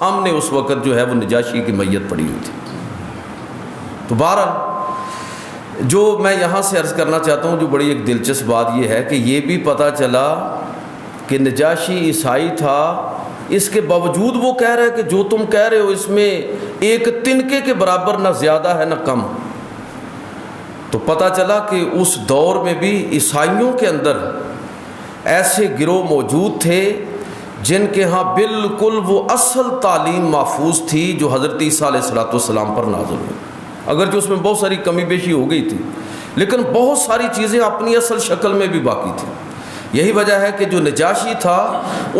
سامنے اس وقت جو ہے وہ نجاشی کی میت پڑی ہوئی تھی۔ تو بہرحال جو میں یہاں سے عرض کرنا چاہتا ہوں، جو بڑی ایک دلچسپ بات یہ ہے کہ یہ بھی پتہ چلا کہ نجاشی عیسائی تھا، اس کے باوجود وہ کہہ رہا ہے کہ جو تم کہہ رہے ہو اس میں ایک تنکے کے برابر نہ زیادہ ہے نہ کم۔ تو پتہ چلا کہ اس دور میں بھی عیسائیوں کے اندر ایسے گروہ موجود تھے جن کے ہاں بالکل وہ اصل تعلیم محفوظ تھی جو حضرت عیسیٰ علیہ السلام پر نازل ہوئی، اگرچہ اس میں بہت ساری کمی بیشی ہو گئی تھی، لیکن بہت ساری چیزیں اپنی اصل شکل میں بھی باقی تھیں۔ یہی وجہ ہے کہ جو نجاشی تھا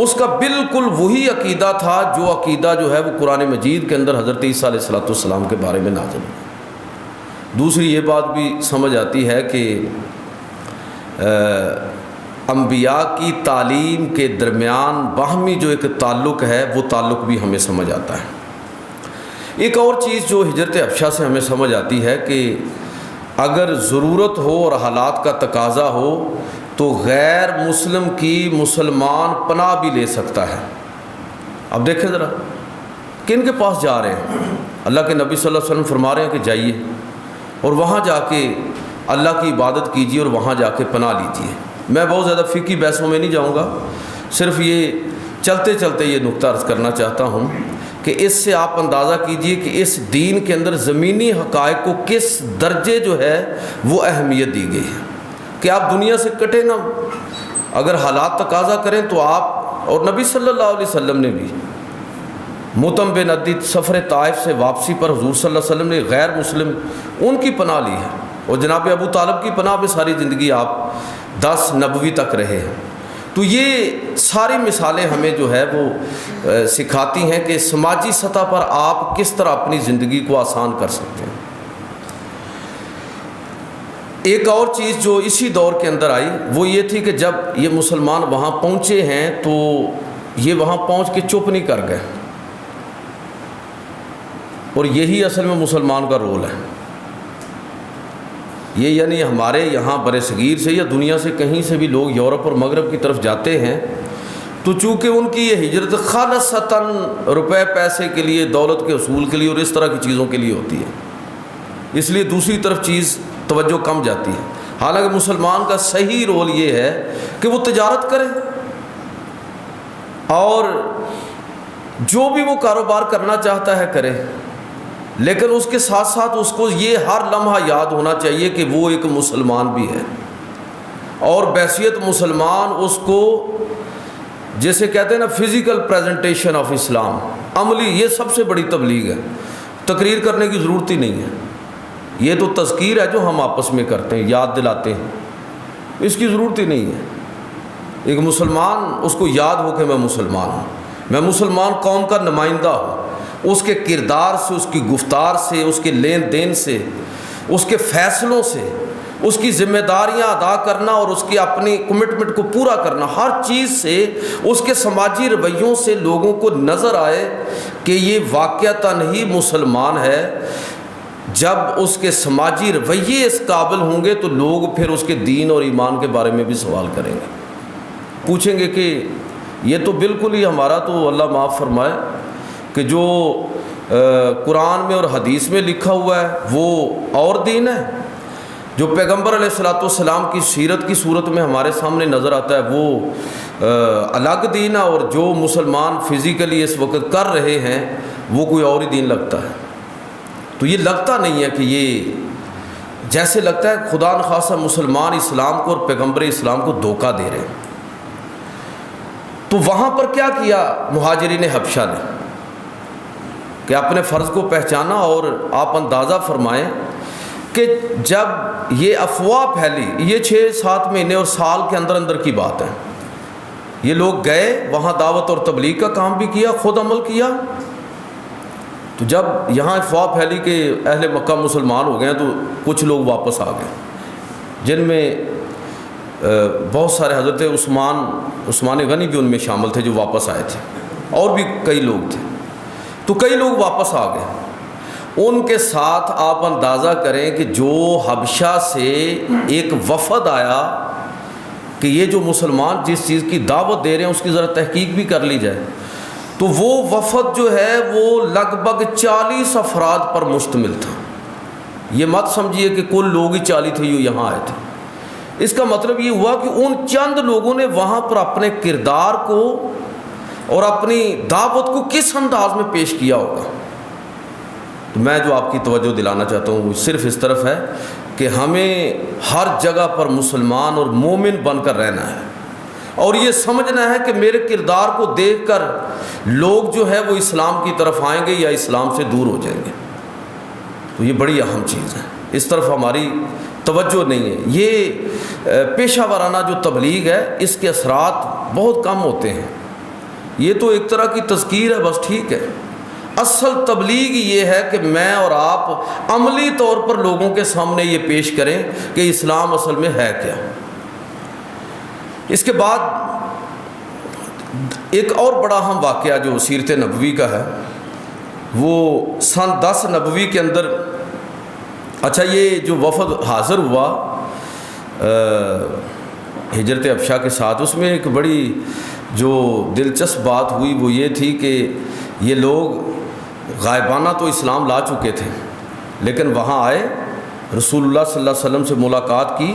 اس کا بالکل وہی عقیدہ تھا جو عقیدہ جو ہے وہ قرآن مجید کے اندر حضرت عیسیٰ علیہ السلام کے بارے میں نازل ہوئی۔ دوسری یہ بات بھی سمجھ آتی ہے کہ انبیاء کی تعلیم کے درمیان باہمی جو ایک تعلق ہے وہ تعلق بھی ہمیں سمجھ آتا ہے۔ ایک اور چیز جو ہجرت حبشہ سے ہمیں سمجھ آتی ہے کہ اگر ضرورت ہو اور حالات کا تقاضا ہو تو غیر مسلم کی مسلمان پناہ بھی لے سکتا ہے۔ اب دیکھیں ذرا کن کے پاس جا رہے ہیں؟ اللہ کے نبی صلی اللہ علیہ وسلم فرما رہے ہیں کہ جائیے اور وہاں جا کے اللہ کی عبادت کیجیے اور وہاں جا کے پناہ لیجیے۔ میں بہت زیادہ فقہی بحثوں میں نہیں جاؤں گا، صرف یہ چلتے چلتے یہ نقطہ عرض کرنا چاہتا ہوں کہ اس سے آپ اندازہ کیجئے کہ اس دین کے اندر زمینی حقائق کو کس درجے جو ہے وہ اہمیت دی گئی ہے کہ آپ دنیا سے کٹے نہ، اگر حالات تقاضا کریں تو آپ، اور نبی صلی اللہ علیہ وسلم نے بھی مطعم بن عدی سفر طائف سے واپسی پر حضور صلی اللہ علیہ وسلم نے غیر مسلم ان کی پناہ لی ہے، اور جناب ابو طالب کی پناہ میں ساری زندگی آپ 10 نبوی تک رہے ہیں۔ تو یہ ساری مثالیں ہمیں جو ہے وہ سکھاتی ہیں کہ سماجی سطح پر آپ کس طرح اپنی زندگی کو آسان کر سکتے ہیں۔ ایک اور چیز جو اسی دور کے اندر آئی وہ یہ تھی کہ جب یہ مسلمان وہاں پہنچے ہیں تو یہ وہاں پہنچ کے چپ نہیں کر گئے، اور یہی اصل میں مسلمان کا رول ہے۔ یہ یعنی ہمارے یہاں برصغیر سے یا دنیا سے کہیں سے بھی لوگ یورپ اور مغرب کی طرف جاتے ہیں تو چونکہ ان کی یہ ہجرت خالصتاً روپے پیسے کے لیے، دولت کے حصول کے لیے اور اس طرح کی چیزوں کے لیے ہوتی ہے، اس لیے دوسری طرف چیز توجہ کم جاتی ہے۔ حالانکہ مسلمان کا صحیح رول یہ ہے کہ وہ تجارت کرے اور جو بھی وہ کاروبار کرنا چاہتا ہے کرے، لیکن اس کے ساتھ ساتھ اس کو یہ ہر لمحہ یاد ہونا چاہیے کہ وہ ایک مسلمان بھی ہے، اور بحیثیت مسلمان اس کو جیسے کہتے ہیں نا فزیکل پریزنٹیشن آف اسلام، عملی، یہ سب سے بڑی تبلیغ ہے۔ تقریر کرنے کی ضرورت ہی نہیں ہے، یہ تو تذکیر ہے جو ہم آپس میں کرتے ہیں، یاد دلاتے ہیں، اس کی ضرورت ہی نہیں ہے۔ ایک مسلمان اس کو یاد ہو کہ میں مسلمان ہوں، میں مسلمان قوم کا نمائندہ ہوں، اس کے کردار سے، اس کی گفتار سے، اس کے لین دین سے، اس کے فیصلوں سے، اس کی ذمہ داریاں ادا کرنا اور اس کی اپنی کمٹمنٹ کو پورا کرنا، ہر چیز سے، اس کے سماجی رویوں سے لوگوں کو نظر آئے کہ یہ واقعتاً ہی مسلمان ہے۔ جب اس کے سماجی رویے اس قابل ہوں گے تو لوگ پھر اس کے دین اور ایمان کے بارے میں بھی سوال کریں گے، پوچھیں گے کہ یہ تو بالکل ہی ہمارا تو اللہ معاف فرمائے کہ جو قرآن میں اور حدیث میں لکھا ہوا ہے وہ اور دین ہے، جو پیغمبر علیہ السلام کی سیرت کی صورت میں ہمارے سامنے نظر آتا ہے وہ الگ دین ہے، اور جو مسلمان فزیکلی اس وقت کر رہے ہیں وہ کوئی اور ہی دین لگتا ہے۔ تو یہ لگتا نہیں ہے کہ یہ جیسے لگتا ہے خدا نخواستہ مسلمان اسلام کو اور پیغمبر اسلام کو دھوکہ دے رہے ہیں۔ تو وہاں پر کیا کیا مہاجرین حبشہ نے کہ اپنے فرض کو پہچانا، اور آپ اندازہ فرمائیں کہ جب یہ افواہ پھیلی، یہ 6-7 مہینے اور سال کے اندر اندر کی بات ہے، یہ لوگ گئے وہاں دعوت اور تبلیغ کا کام بھی کیا، خود عمل کیا۔ تو جب یہاں افواہ پھیلی کہ اہل مکہ مسلمان ہو گئے ہیں تو کچھ لوگ واپس آ گئے، جن میں بہت سارے حضرت عثمان غنی بھی ان میں شامل تھے جو واپس آئے تھے، اور بھی کئی لوگ تھے، تو کئی لوگ واپس آ گئے۔ ان کے ساتھ آپ اندازہ کریں کہ جو حبشہ سے ایک وفد آیا کہ یہ جو مسلمان جس چیز کی دعوت دے رہے ہیں اس کی ذرا تحقیق بھی کر لی جائے، تو وہ وفد جو ہے وہ لگ بھگ 40 افراد پر مشتمل تھا. یہ مت سمجھیے کہ کل لوگ ہی 40 تھے جو یہاں آئے تھے. اس کا مطلب یہ ہوا کہ ان چند لوگوں نے وہاں پر اپنے کردار کو اور اپنی دعوت کو کس انداز میں پیش کیا ہوگا. تو میں جو آپ کی توجہ دلانا چاہتا ہوں وہ صرف اس طرف ہے کہ ہمیں ہر جگہ پر مسلمان اور مومن بن کر رہنا ہے، اور یہ سمجھنا ہے کہ میرے کردار کو دیکھ کر لوگ جو ہے وہ اسلام کی طرف آئیں گے یا اسلام سے دور ہو جائیں گے. تو یہ بڑی اہم چیز ہے، اس طرف ہماری توجہ نہیں ہے. یہ پیشہ ورانہ جو تبلیغ ہے اس کے اثرات بہت کم ہوتے ہیں. یہ تو ایک طرح کی تذکیر ہے بس، ٹھیک ہے. اصل تبلیغ یہ ہے کہ میں اور آپ عملی طور پر لوگوں کے سامنے یہ پیش کریں کہ اسلام اصل میں ہے کیا. اس کے بعد ایک اور بڑا اہم واقعہ جو سیرت نبوی کا ہے وہ سن 10 نبوی کے اندر، اچھا یہ جو وفد حاضر ہوا ہجرت ابشا کے ساتھ، اس میں ایک بڑی جو دلچسپ بات ہوئی وہ یہ تھی کہ یہ لوگ غائبانہ تو اسلام لا چکے تھے، لیکن وہاں آئے، رسول اللہ صلی اللہ علیہ وسلم سے ملاقات کی،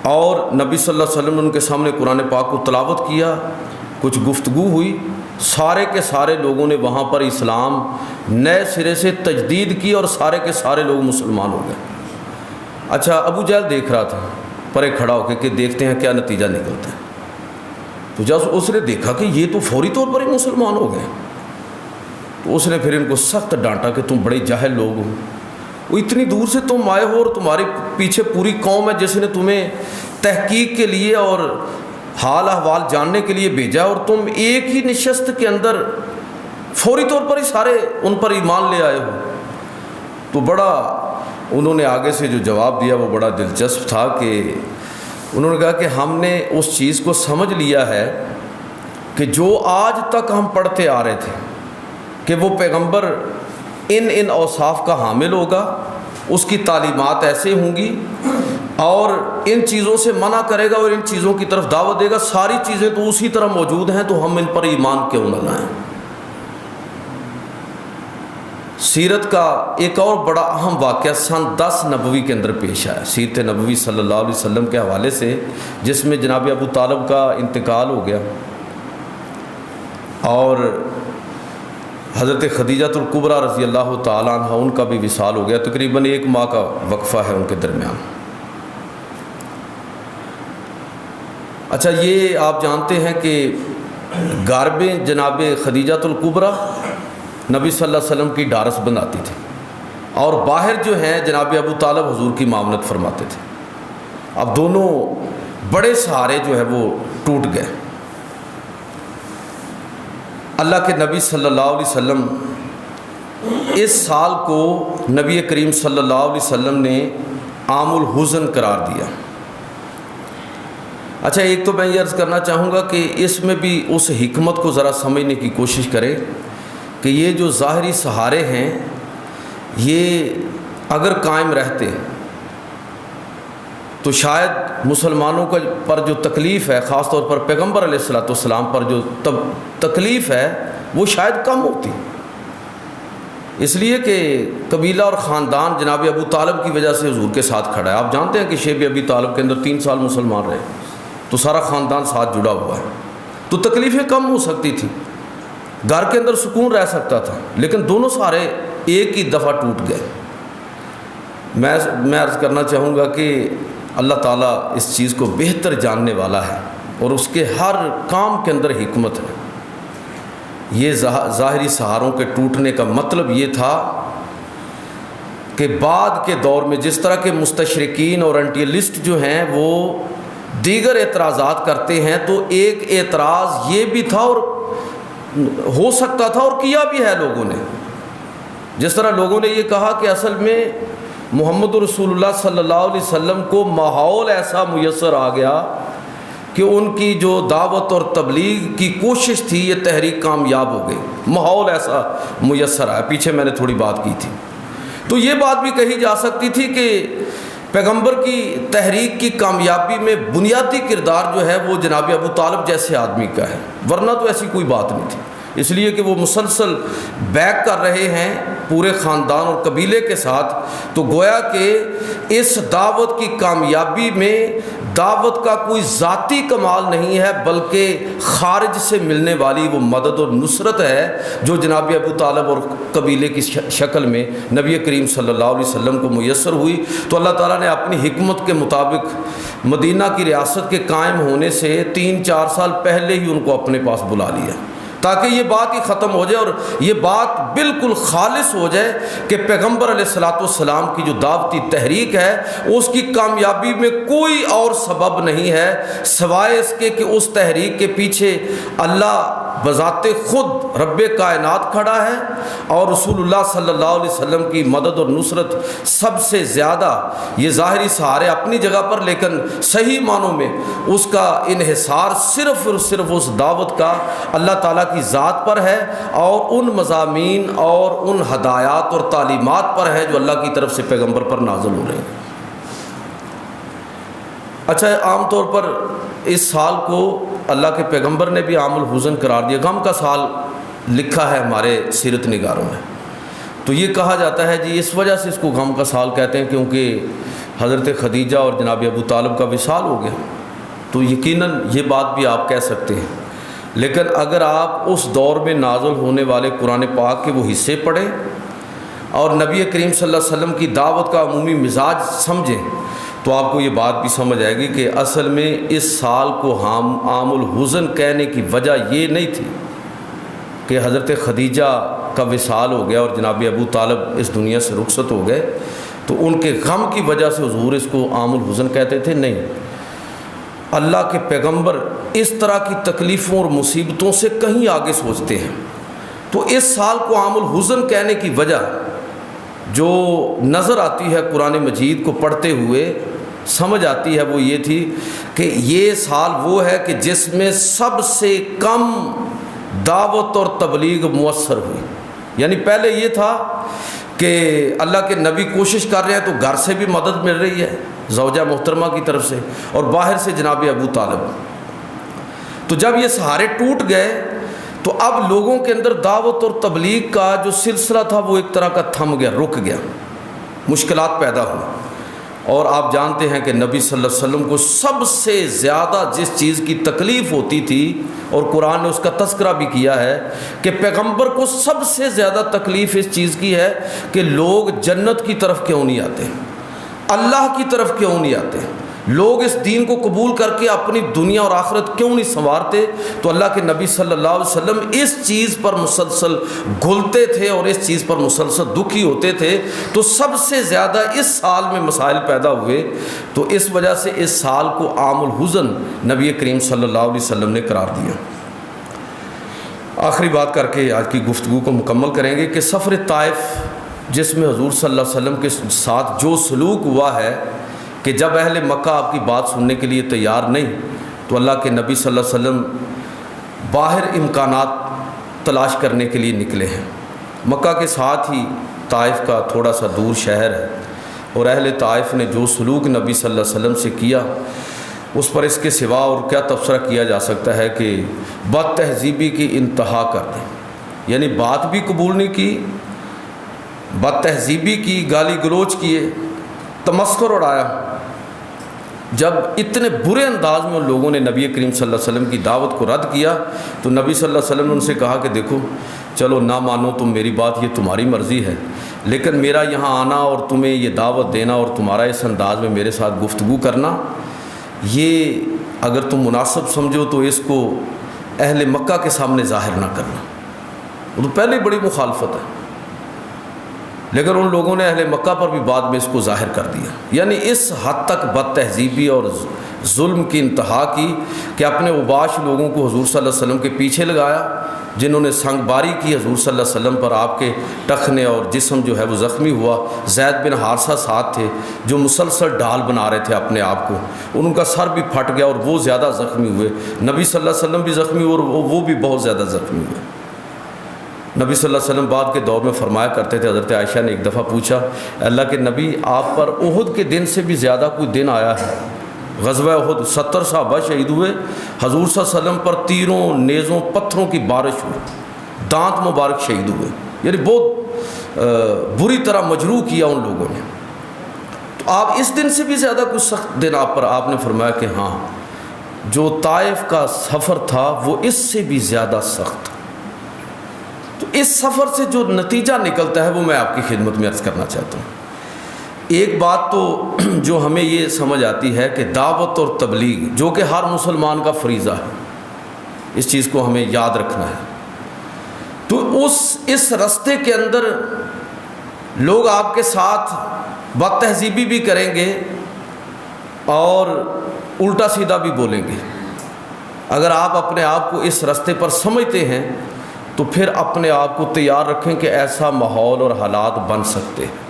اور نبی صلی اللہ علیہ وسلم نے ان کے سامنے قرآن پاک کو تلاوت کیا، کچھ گفتگو ہوئی. سارے کے سارے لوگوں نے وہاں پر اسلام نئے سرے سے تجدید کی اور سارے کے سارے لوگ مسلمان ہو گئے. اچھا ابو جہل دیکھ رہا تھا پرے کھڑا ہو کے کہ دیکھتے ہیں کیا نتیجہ نکلتا ہے. تو جب اس نے دیکھا کہ یہ تو فوری طور پر ہی مسلمان ہو گئے، تو اس نے پھر ان کو سخت ڈانٹا کہ تم بڑے جاہل لوگ ہو، وہ اتنی دور سے تم آئے ہو اور تمہارے پیچھے پوری قوم ہے جس نے تمہیں تحقیق کے لیے اور حال احوال جاننے کے لیے بھیجا، اور تم ایک ہی نشست کے اندر فوری طور پر ہی سارے ان پر ایمان لے آئے ہو. تو بڑا انہوں نے آگے سے جو جواب دیا وہ بڑا دلچسپ تھا کہ انہوں نے کہا کہ ہم نے اس چیز کو سمجھ لیا ہے کہ جو آج تک ہم پڑھتے آ رہے تھے کہ وہ پیغمبر ان اوصاف کا حامل ہوگا، اس کی تعلیمات ایسے ہوں گی اور ان چیزوں سے منع کرے گا اور ان چیزوں کی طرف دعوت دے گا، ساری چیزیں تو اسی طرح موجود ہیں، تو ہم ان پر ایمان کیوں نہ لائیں. سیرت کا ایک اور بڑا اہم واقعہ سن 10 نبوی کے اندر پیش آیا، سیرت نبوی صلی اللہ علیہ وسلم کے حوالے سے، جس میں جناب ابو طالب کا انتقال ہو گیا اور حضرت خدیجہ الکبریٰ رضی اللہ تعالیٰ عنہ ان کا بھی وصال ہو گیا. تقریباً 1 ماہ کا وقفہ ہے ان کے درمیان. اچھا یہ آپ جانتے ہیں کہ غاربیں جناب خدیجہ الکبریٰ نبی صلی اللہ علیہ وسلم کی ڈارس بناتی تھی، اور باہر جو ہیں جناب ابو طالب حضور کی معاونت فرماتے تھے. اب دونوں بڑے سہارے جو ہے وہ ٹوٹ گئے. اللہ کے نبی صلی اللہ علیہ وسلم اس سال کو نبی کریم صلی اللہ علیہ وسلم نے عام الحزن قرار دیا. اچھا ایک تو میں یہ عرض کرنا چاہوں گا کہ اس میں بھی اس حکمت کو ذرا سمجھنے کی کوشش کریں کہ یہ جو ظاہری سہارے ہیں یہ اگر قائم رہتے تو شاید مسلمانوں کا پر جو تکلیف ہے، خاص طور پر پیغمبر علیہ الصلوۃ والسلام پر جو تکلیف ہے وہ شاید کم ہوتی. اس لیے کہ قبیلہ اور خاندان جناب ابو طالب کی وجہ سے حضور کے ساتھ کھڑا ہے. آپ جانتے ہیں کہ شیب ابی طالب کے اندر 3 سال مسلمان رہے، تو سارا خاندان ساتھ جڑا ہوا ہے، تو تکلیفیں کم ہو سکتی تھی، گھر کے اندر سکون رہ سکتا تھا. لیکن دونوں سارے ایک ہی دفعہ ٹوٹ گئے. میں عرض کرنا چاہوں گا کہ اللہ تعالیٰ اس چیز کو بہتر جاننے والا ہے اور اس کے ہر کام کے اندر حکمت ہے. یہ ظاہری سہاروں کے ٹوٹنے کا مطلب یہ تھا کہ بعد کے دور میں جس طرح کے مستشرقین اور انٹیلسٹ جو ہیں وہ دیگر اعتراضات کرتے ہیں، تو ایک اعتراض یہ بھی تھا اور ہو سکتا تھا اور کیا بھی ہے لوگوں نے. جس طرح لوگوں نے یہ کہا کہ اصل میں محمد رسول اللہ صلی اللہ علیہ وسلم کو ماحول ایسا میسر آ گیا کہ ان کی جو دعوت اور تبلیغ کی کوشش تھی یہ تحریک کامیاب ہو گئی، ماحول ایسا میسر آیا. پیچھے میں نے تھوڑی بات کی تھی. تو یہ بات بھی کہی جا سکتی تھی کہ پیغمبر کی تحریک کی کامیابی میں بنیادی کردار جو ہے وہ جناب ابو طالب جیسے آدمی کا ہے، ورنہ تو ایسی کوئی بات نہیں تھی. اس لیے کہ وہ مسلسل بیک کر رہے ہیں پورے خاندان اور قبیلے کے ساتھ، تو گویا کہ اس دعوت کی کامیابی میں دعوت کا کوئی ذاتی کمال نہیں ہے، بلکہ خارج سے ملنے والی وہ مدد اور نصرت ہے جو جناب ابو طالب اور قبیلے کی شکل میں نبی کریم صلی اللہ علیہ وسلم کو میسر ہوئی۔ تو اللہ تعالیٰ نے اپنی حکمت کے مطابق مدینہ کی ریاست کے قائم ہونے سے 3-4 سال پہلے ہی ان کو اپنے پاس بلا لیا، تاکہ یہ بات ہی ختم ہو جائے اور یہ بات بالکل خالص ہو جائے کہ پیغمبر علیہ الصلوۃ والسلام کی جو دعوتی تحریک ہے اس کی کامیابی میں کوئی اور سبب نہیں ہے سوائے اس کے کہ اس تحریک کے پیچھے اللہ بذات خود رب کائنات کھڑا ہے اور رسول اللہ صلی اللہ علیہ وسلم کی مدد اور نصرت سب سے زیادہ۔ یہ ظاہری سہارے اپنی جگہ پر، لیکن صحیح معنوں میں اس کا انحصار صرف اور صرف اس دعوت کا اللہ تعالیٰ کی ذات پر ہے اور ان مضامین اور ان ہدایات اور تعلیمات پر ہے جو اللہ کی طرف سے پیغمبر پر نازل ہو رہے ہیں۔ اچھا، عام طور پر اس سال کو اللہ کے پیغمبر نے بھی عام الحزن قرار دیا، غم کا سال لکھا ہے ہمارے سیرت نگاروں میں۔ تو یہ کہا جاتا ہے جی اس وجہ سے اس کو غم کا سال کہتے ہیں کیونکہ حضرت خدیجہ اور جناب ابو طالب کا وصال ہو گیا، تو یقیناً یہ بات بھی آپ کہہ سکتے ہیں۔ لیکن اگر آپ اس دور میں نازل ہونے والے قرآن پاک کے وہ حصے پڑھیں اور نبی کریم صلی اللہ علیہ وسلم کی دعوت کا عمومی مزاج سمجھیں تو آپ کو یہ بات بھی سمجھ آئے گی کہ اصل میں اس سال کو عام الحزن کہنے کی وجہ یہ نہیں تھی کہ حضرت خدیجہ کا وصال ہو گیا اور جناب ابو طالب اس دنیا سے رخصت ہو گئے تو ان کے غم کی وجہ سے حضور اس کو عام الحزن کہتے تھے، نہیں۔ اللہ کے پیغمبر اس طرح کی تکلیفوں اور مصیبتوں سے کہیں آگے سوچتے ہیں، تو اس سال کو عام الحزن کہنے کی وجہ جو نظر آتی ہے قرآن مجید کو پڑھتے ہوئے سمجھ آتی ہے وہ یہ تھی کہ یہ سال وہ ہے کہ جس میں سب سے کم دعوت اور تبلیغ مؤثر ہوئی۔ یعنی پہلے یہ تھا کہ اللہ کے نبی کوشش کر رہے ہیں تو گھر سے بھی مدد مل رہی ہے زوجہ محترمہ کی طرف سے اور باہر سے جناب ابو طالب، تو جب یہ سہارے ٹوٹ گئے تو اب لوگوں کے اندر دعوت اور تبلیغ کا جو سلسلہ تھا وہ ایک طرح کا تھم گیا، رک گیا، مشکلات پیدا ہوئی۔ اور آپ جانتے ہیں کہ نبی صلی اللہ علیہ وسلم کو سب سے زیادہ جس چیز کی تکلیف ہوتی تھی، اور قرآن نے اس کا تذکرہ بھی کیا ہے کہ پیغمبر کو سب سے زیادہ تکلیف اس چیز کی ہے کہ لوگ جنت کی طرف کیوں نہیں آتے، اللہ کی طرف کیوں نہیں آتے، لوگ اس دین کو قبول کر کے اپنی دنیا اور آخرت کیوں نہیں سنوارتے۔ تو اللہ کے نبی صلی اللہ علیہ وسلم اس چیز پر مسلسل گھلتے تھے اور اس چیز پر مسلسل دکھی ہوتے تھے، تو سب سے زیادہ اس سال میں مسائل پیدا ہوئے، تو اس وجہ سے اس سال کو عام الحزن نبی کریم صلی اللہ علیہ وسلم نے قرار دیا۔ آخری بات کر کے آج کی گفتگو کو مکمل کریں گے کہ سفر طائف جس میں حضور صلی اللہ علیہ وسلم کے ساتھ جو سلوک ہوا ہے کہ جب اہل مکہ آپ کی بات سننے کے لیے تیار نہیں تو اللہ کے نبی صلی اللہ علیہ وسلم باہر امکانات تلاش کرنے کے لیے نکلے ہیں۔ مکہ کے ساتھ ہی طائف کا تھوڑا سا دور شہر ہے، اور اہل طائف نے جو سلوک نبی صلی اللہ علیہ وسلم سے کیا اس پر اس کے سوا اور کیا تبصرہ کیا جا سکتا ہے کہ بد تہذیبی کی انتہا کر دیں، یعنی بات بھی قبول نہیں کی، بد تہذیبی کی، گالی گلوچ کیے، تمسخر اڑایا۔ جب اتنے برے انداز میں ان لوگوں نے نبی کریم صلی اللہ علیہ وسلم کی دعوت کو رد کیا تو نبی صلی اللہ علیہ وسلم نے ان سے کہا کہ دیکھو چلو نہ مانو تم میری بات، یہ تمہاری مرضی ہے، لیکن میرا یہاں آنا اور تمہیں یہ دعوت دینا اور تمہارا اس انداز میں میرے ساتھ گفتگو کرنا، یہ اگر تم مناسب سمجھو تو اس کو اہل مکہ کے سامنے ظاہر نہ کرنا۔ وہ تو پہلے بڑی مخالفت ہے، لیکن ان لوگوں نے اہل مکہ پر بھی بعد میں اس کو ظاہر کر دیا، یعنی اس حد تک بد تہذیبی اور ظلم کی انتہا کی کہ اپنے اوباش لوگوں کو حضور صلی اللہ علیہ وسلم کے پیچھے لگایا، جنہوں نے سنگ باری کی حضور صلی اللہ علیہ وسلم پر، آپ کے ٹخنے اور جسم جو ہے وہ زخمی ہوا۔ زید بن حارثہ ساتھ تھے جو مسلسل ڈھال بنا رہے تھے اپنے آپ کو، ان کا سر بھی پھٹ گیا اور وہ زیادہ زخمی ہوئے، نبی صلی اللہ علیہ وسلم بھی زخمی ہوئے اور وہ بھی بہت زیادہ زخمی ہوئے۔ نبی صلی اللہ علیہ وسلم بعد کے دور میں فرمایا کرتے تھے، حضرت عائشہ نے ایک دفعہ پوچھا اللہ کے نبی آپ پر احد کے دن سے بھی زیادہ کوئی دن آیا ہے؟ غزوہ احد 70 صحابہ شہید ہوئے، حضور صلی اللہ علیہ وسلم پر تیروں، نیزوں، پتھروں کی بارش ہوئی، دانت مبارک شہید ہوئے، یعنی بہت بری طرح مجروح کیا ان لوگوں نے۔ تو آپ اس دن سے بھی زیادہ کچھ سخت دن آپ پر آپ نے فرمایا کہ ہاں جو طائف کا سفر تھا وہ اس سے بھی زیادہ سخت تھا۔ تو اس سفر سے جو نتیجہ نکلتا ہے وہ میں آپ کی خدمت میں عرض کرنا چاہتا ہوں۔ ایک بات تو جو ہمیں یہ سمجھ آتی ہے کہ دعوت اور تبلیغ جو کہ ہر مسلمان کا فریضہ ہے، اس چیز کو ہمیں یاد رکھنا ہے۔ تو اس رستے کے اندر لوگ آپ کے ساتھ بد تہذیبی بھی کریں گے اور الٹا سیدھا بھی بولیں گے۔ اگر آپ اپنے آپ کو اس رستے پر سمجھتے ہیں تو پھر اپنے آپ کو تیار رکھیں کہ ایسا ماحول اور حالات بن سکتے ہیں۔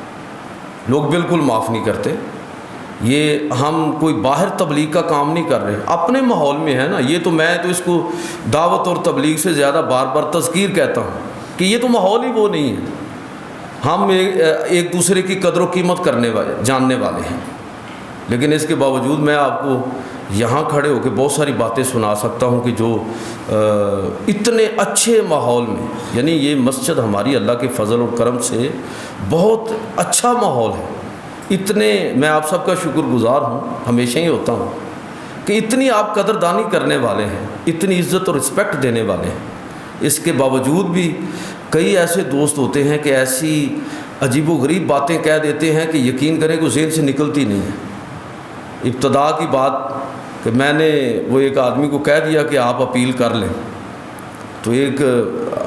لوگ بالکل معاف نہیں کرتے، یہ ہم کوئی باہر تبلیغ کا کام نہیں کر رہے، اپنے ماحول میں ہے نا۔ یہ تو میں تو اس کو دعوت اور تبلیغ سے زیادہ بار بار تذکیر کہتا ہوں کہ یہ تو ماحول ہی وہ نہیں ہے۔ ہم ایک دوسرے کی قدر و قیمت کرنے والے جاننے والے ہیں، لیکن اس کے باوجود میں آپ کو یہاں کھڑے ہو کے بہت ساری باتیں سنا سکتا ہوں کہ جو اتنے اچھے ماحول میں، یعنی یہ مسجد ہماری اللہ کے فضل اور کرم سے بہت اچھا ماحول ہے۔ اتنے میں آپ سب کا شکر گزار ہوں، ہمیشہ ہی ہوتا ہوں کہ اتنی آپ قدردانی کرنے والے ہیں، اتنی عزت اور رسپیکٹ دینے والے ہیں۔ اس کے باوجود بھی کئی ایسے دوست ہوتے ہیں کہ ایسی عجیب و غریب باتیں کہہ دیتے ہیں کہ یقین کریں کہ ذہن سے نکلتی نہیں ہے۔ ابتدا کی بات کہ میں نے وہ ایک آدمی کو کہہ دیا کہ آپ اپیل کر لیں، تو ایک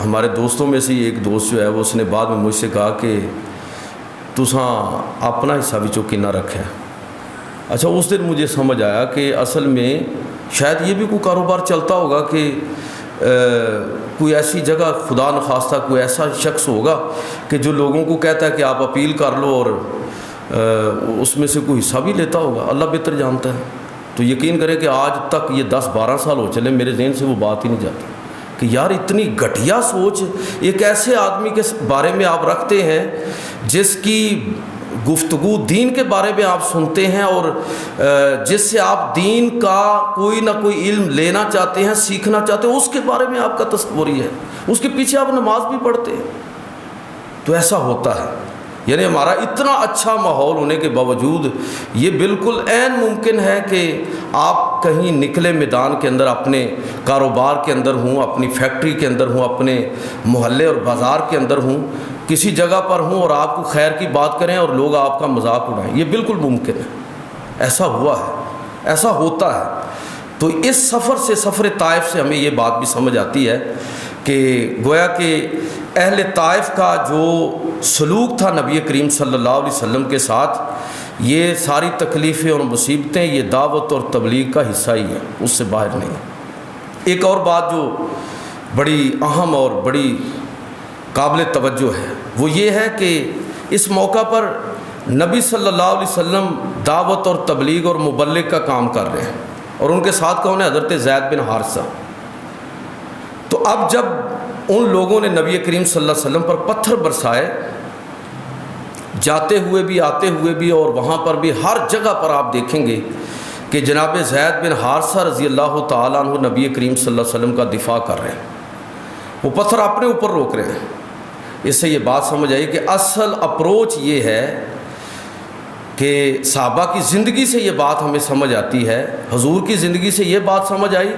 ہمارے دوستوں میں سے ایک دوست جو ہے وہ اس نے بعد میں مجھ سے کہا کہ تساں اپنا حصہ بھی چوکی نہ رکھے۔ اچھا، اس دن مجھے سمجھ آیا کہ اصل میں شاید یہ بھی کوئی کاروبار چلتا ہوگا کہ کوئی ایسی جگہ خدا نخواستہ کوئی ایسا شخص ہوگا کہ جو لوگوں کو کہتا ہے کہ آپ اپیل کر لو اور اس میں سے کوئی حصہ بھی لیتا ہوگا، اللہ بہتر جانتا ہے۔ تو یقین کریں کہ آج تک یہ 10-12 سال ہو چلے میرے ذہن سے وہ بات ہی نہیں جاتی کہ یار اتنی گھٹیا سوچ ایک ایسے آدمی کے بارے میں آپ رکھتے ہیں جس کی گفتگو دین کے بارے میں آپ سنتے ہیں اور جس سے آپ دین کا کوئی نہ کوئی علم لینا چاہتے ہیں، سیکھنا چاہتے ہیں، اس کے بارے میں آپ کا تصور ہی ہے، اس کے پیچھے آپ نماز بھی پڑھتے ہیں۔ تو ایسا ہوتا ہے، یعنی ہمارا اتنا اچھا ماحول ہونے کے باوجود یہ بالکل عین ممکن ہے کہ آپ کہیں نکلے میدان کے اندر، اپنے کاروبار کے اندر ہوں، اپنی فیکٹری کے اندر ہوں، اپنے محلے اور بازار کے اندر ہوں، کسی جگہ پر ہوں اور آپ کو خیر کی بات کریں اور لوگ آپ کا مذاق اڑائیں، یہ بالکل ممکن ہے۔ ایسا ہوا ہے، ایسا ہوتا ہے۔ تو اس سفر سے، سفر طائف سے ہمیں یہ بات بھی سمجھ آتی ہے کہ گویا کہ اہل طائف کا جو سلوک تھا نبی کریم صلی اللہ علیہ وسلم کے ساتھ، یہ ساری تکلیفیں اور مصیبتیں یہ دعوت اور تبلیغ کا حصہ ہی ہے، اس سے باہر نہیں۔ ایک اور بات جو بڑی اہم اور بڑی قابل توجہ ہے وہ یہ ہے کہ اس موقع پر نبی صلی اللہ علیہ وسلم دعوت اور تبلیغ اور مبلغ کا کام کر رہے ہیں، اور ان کے ساتھ کون ہے؟ حضرت زید بن حارثہ۔ تو اب جب ان لوگوں نے نبی کریم صلی اللہ علیہ وسلم پر پتھر برسائے، جاتے ہوئے بھی آتے ہوئے بھی، اور وہاں پر بھی ہر جگہ پر آپ دیکھیں گے کہ جناب زید بن حارثہ رضی اللہ تعالیٰ عنہ نبی کریم صلی اللہ علیہ وسلم کا دفاع کر رہے ہیں، وہ پتھر اپنے اوپر روک رہے ہیں۔ اس سے یہ بات سمجھ آئی کہ اصل اپروچ یہ ہے کہ صحابہ کی زندگی سے یہ بات ہمیں سمجھ آتی ہے، حضور کی زندگی سے یہ بات سمجھ آئی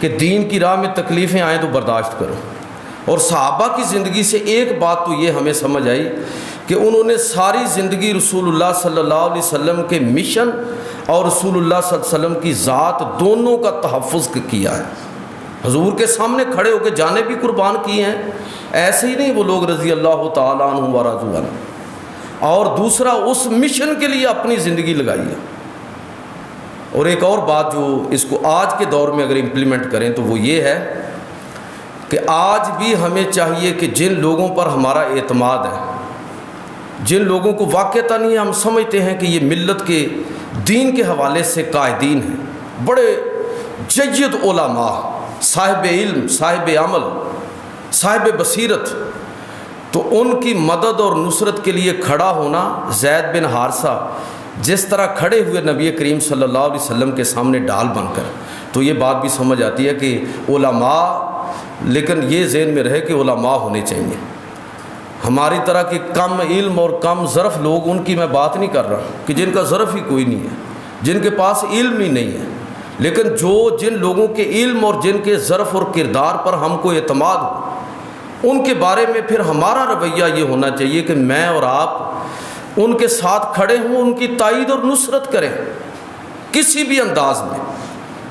کہ دین کی راہ میں تکلیفیں آئیں تو برداشت کرو، اور صحابہ کی زندگی سے ایک بات تو یہ ہمیں سمجھ آئی کہ انہوں نے ساری زندگی رسول اللہ صلی اللہ علیہ وسلم کے مشن اور رسول اللہ صلی اللہ علیہ وسلم کی ذات دونوں کا تحفظ کیا ہے۔ حضور کے سامنے کھڑے ہو کے جانیں بھی قربان کی ہیں، ایسے ہی نہیں وہ لوگ رضی اللہ تعالیٰ عنہ ورضوا عنہ، اور دوسرا اس مشن کے لیے اپنی زندگی لگائی ہے۔ اور ایک اور بات جو اس کو آج کے دور میں اگر امپلیمنٹ کریں تو وہ یہ ہے کہ آج بھی ہمیں چاہیے کہ جن لوگوں پر ہمارا اعتماد ہے، جن لوگوں کو واقعتاً ہی ہم سمجھتے ہیں کہ یہ ملت کے دین کے حوالے سے قائدین ہیں، بڑے جید علماء، صاحب علم، صاحب عمل، صاحب بصیرت، تو ان کی مدد اور نصرت کے لیے کھڑا ہونا، زید بن حارثہ جس طرح کھڑے ہوئے نبی کریم صلی اللہ علیہ وسلم کے سامنے ڈال بن کر، تو یہ بات بھی سمجھ آتی ہے کہ علماء لیکن یہ ذہن میں رہے کہ علماء ہونے چاہیے. ہماری طرح کے کم علم اور کم ظرف لوگ، ان کی میں بات نہیں کر رہا کہ جن کا ظرف ہی کوئی نہیں ہے، جن کے پاس علم ہی نہیں ہے، لیکن جن لوگوں کے علم اور جن کے ظرف اور کردار پر ہم کو اعتماد ہو، ان کے بارے میں پھر ہمارا رویہ یہ ہونا چاہیے کہ میں اور آپ ان کے ساتھ کھڑے ہوں، ان کی تائید اور نصرت کریں کسی بھی انداز میں،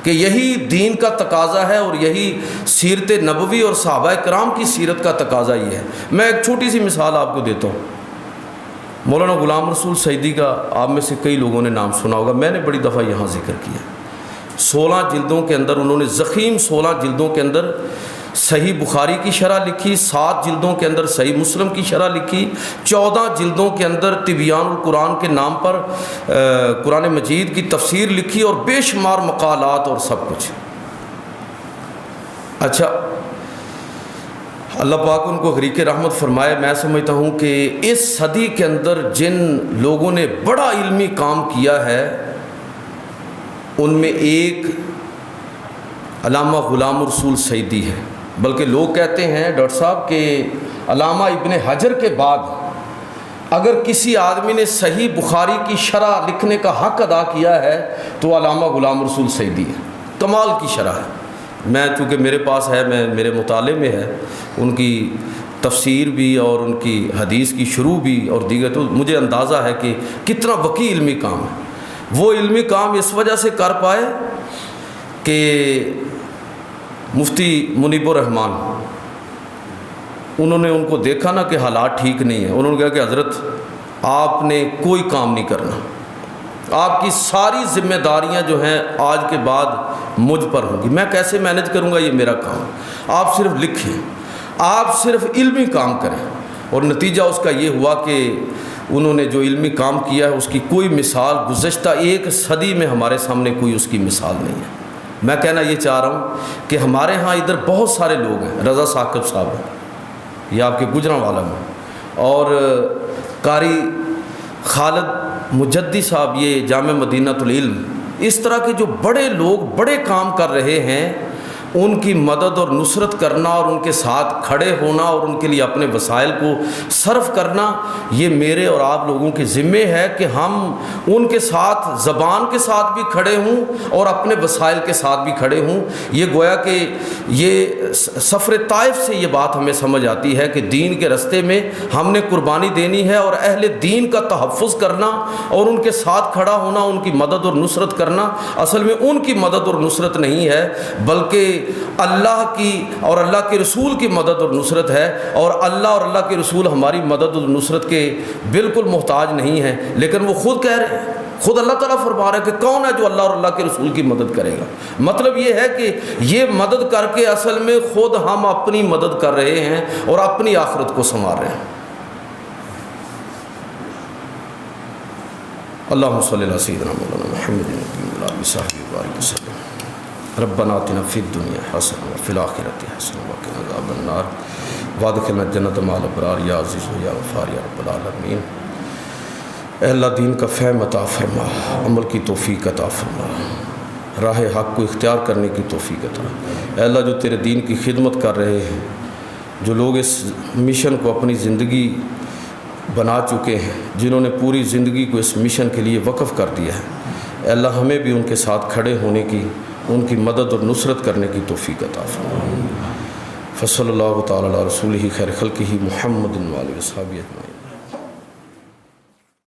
کہ یہی دین کا تقاضا ہے اور یہی سیرت نبوی اور صحابہ کرام کی سیرت کا تقاضا یہ ہے. میں ایک چھوٹی سی مثال آپ کو دیتا ہوں. مولانا غلام رسول سعیدی کا آپ میں سے کئی لوگوں نے نام سنا ہوگا، میں نے بڑی دفعہ یہاں ذکر کیا. 16 جلدوں کے اندر انہوں نے ضخیم 16 جلدوں کے اندر صحیح بخاری کی شرح لکھی، 7 جلدوں کے اندر صحیح مسلم کی شرح لکھی، 14 جلدوں کے اندر تبیان القرآن کے نام پر قرآن مجید کی تفسیر لکھی، اور بے شمار مقالات اور سب کچھ. اچھا، اللہ پاک ان کو غریق رحمت فرمائے. میں سمجھتا ہوں کہ اس صدی کے اندر جن لوگوں نے بڑا علمی کام کیا ہے، ان میں ایک علامہ غلام رسول سعیدی ہے. بلکہ لوگ کہتے ہیں ڈاکٹر صاحب کہ علامہ ابن حجر کے بعد اگر کسی آدمی نے صحیح بخاری کی شرح لکھنے کا حق ادا کیا ہے تو علامہ غلام رسول سعیدی ہے. کمال کی شرح ہے. میں چونکہ میرے پاس ہے، میرے مطالعے میں ہے، ان کی تفسیر بھی اور ان کی حدیث کی شروح بھی اور دیگر، تو مجھے اندازہ ہے کہ کتنا وسیع علمی کام ہے. وہ علمی کام اس وجہ سے کر پائے کہ مفتی منیب الرحمان، انہوں نے ان کو دیکھا نا کہ حالات ٹھیک نہیں ہیں. انہوں نے کہا کہ حضرت آپ نے کوئی کام نہیں کرنا، آپ کی ساری ذمہ داریاں جو ہیں آج کے بعد مجھ پر ہوں گی. میں کیسے مینج کروں گا، یہ میرا کام. آپ صرف لکھیں، آپ صرف علمی کام کریں. اور نتیجہ اس کا یہ ہوا کہ انہوں نے جو علمی کام کیا ہے اس کی کوئی مثال گزشتہ 1 صدی میں ہمارے سامنے کوئی اس کی مثال نہیں ہے. میں کہنا یہ چاہ رہا ہوں کہ ہمارے ہاں ادھر بہت سارے لوگ ہیں. رضا ثاقب صاحب ہیں، یہ آپ کے گجرانوالہ میں، اور قاری خالد مجدی صاحب، یہ جامع مدینۃ العلم. اس طرح کے جو بڑے لوگ بڑے کام کر رہے ہیں، ان کی مدد اور نصرت کرنا اور ان کے ساتھ کھڑے ہونا اور ان کے لیے اپنے وسائل کو صرف کرنا، یہ میرے اور آپ لوگوں کے ذمے ہے کہ ہم ان کے ساتھ زبان کے ساتھ بھی کھڑے ہوں اور اپنے وسائل کے ساتھ بھی کھڑے ہوں. یہ گویا کہ یہ سفر طائف سے یہ بات ہمیں سمجھ آتی ہے کہ دین کے رستے میں ہم نے قربانی دینی ہے، اور اہل دین کا تحفظ کرنا اور ان کے ساتھ کھڑا ہونا، ان کی مدد اور نصرت کرنا، اصل میں ان کی مدد اور نصرت نہیں ہے بلکہ اللہ کی اور اللہ کے رسول کی مدد اور نصرت ہے. اور اللہ اور اللہ کے رسول ہماری مدد اور نصرت کے بالکل محتاج نہیں ہیں، لیکن وہ خود کہہ رہے ہیں، خود اللہ تعالیٰ فرما رہا ہے کہ کون ہے جو اللہ اور اللہ کے رسول کی مدد کرے گا. مطلب یہ ہے کہ یہ مدد کر کے اصل میں خود ہم اپنی مدد کر رہے ہیں اور اپنی آخرت کو سنوار رہے ہیں. اللہم صلی اللہ سیدنا مولانا محمد وعلی صحبہ وبارک وسلم. ربنا آتنا فی الدنیا حسنہ وفی الآخرۃ حسنہ وقنا عذاب النار وادخلنا الجنۃ مع الابرار یا عزیز یا غفار یا رب العالمین. اے اللہ دین کا فہم عطا فرما، عمل کی توفیق عطا فرما، راہ حق کو اختیار کرنے کی توفیق عطا. اے اللہ جو تیرے دین کی خدمت کر رہے ہیں، جو لوگ اس مشن کو اپنی زندگی بنا چکے ہیں، جنہوں نے پوری زندگی کو اس مشن کے لیے وقف کر دیا ہے، اے اللہ ہمیں بھی ان کے ساتھ کھڑے ہونے کی، ان کی مدد اور نصرت کرنے کی توفیق عطا فرما. فصلی اللہ تعالی علی رسولہ خیر خلقہ محمد وعلی اصحابہ اجمعین.